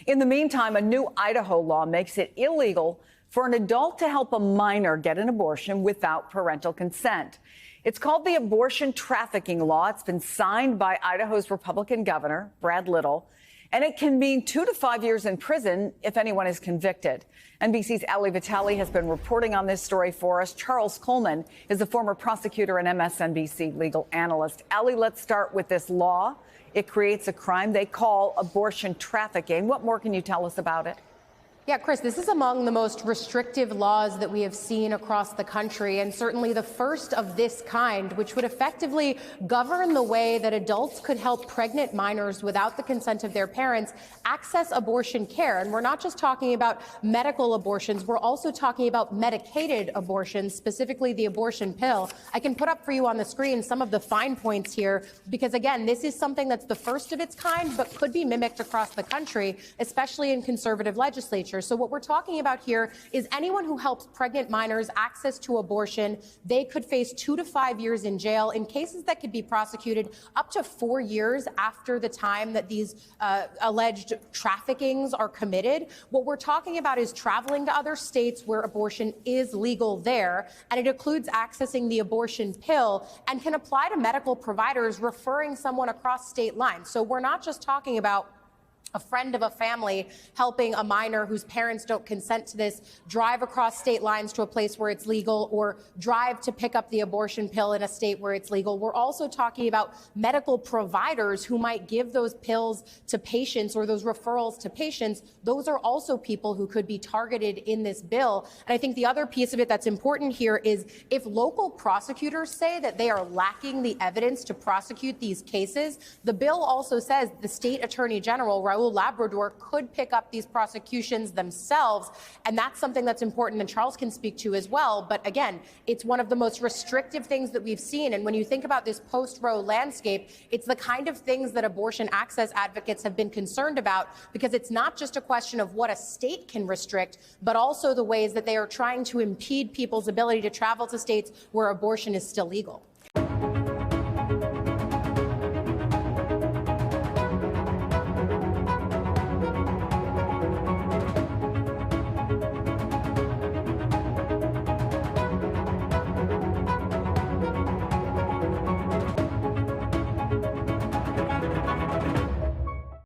In the meantime, a new Idaho law makes it illegal for an adult to help a minor get an abortion without parental consent. It's called the abortion trafficking law. It's been signed by Idaho's Republican governor, Brad Little, and it can mean 2 to 5 years in prison if anyone is convicted. NBC's Ali Vitali has been reporting on this story for us. Charles Coleman is a former prosecutor and MSNBC legal analyst. Ali, let's start with this law. It creates a crime they call abortion trafficking. What more can you tell us about it? Yeah, Chris, this is among the most restrictive laws that we have seen across the country, and certainly the first of this kind, which would effectively govern the way that adults could help pregnant minors without the consent of their parents access abortion care. And we're not just talking about medical abortions, we're also talking about medicated abortions, specifically the abortion pill. I can put up for you on the screen some of the fine points here, because again, this is something that's the first of its kind, but could be mimicked across the country, especially in conservative legislatures. So what we're talking about here is anyone who helps pregnant minors access to abortion, they could face 2 to 5 years in jail in cases that could be prosecuted up to 4 years after the time that these alleged traffickings are committed. What we're talking about is traveling to other states where abortion is legal there, and it includes accessing the abortion pill and can apply to medical providers referring someone across state lines. So we're not just talking about a friend of a family helping a minor whose parents don't consent to this drive across state lines to a place where it's legal, or drive to pick up the abortion pill in a state where it's legal. We're also talking about medical providers who might give those pills to patients or those referrals to patients. Those are also people who could be targeted in this bill. And I think the other piece of it that's important here is if local prosecutors say that they are lacking the evidence to prosecute these cases, the bill also says the state attorney general, Raul Labrador, could pick up these prosecutions themselves. And that's something that's important and Charles can speak to as well. But again, it's one of the most restrictive things that we've seen. And when you think about this post-Roe landscape, it's the kind of things that abortion access advocates have been concerned about, because it's not just a question of what a state can restrict, but also the ways that they are trying to impede people's ability to travel to states where abortion is still legal.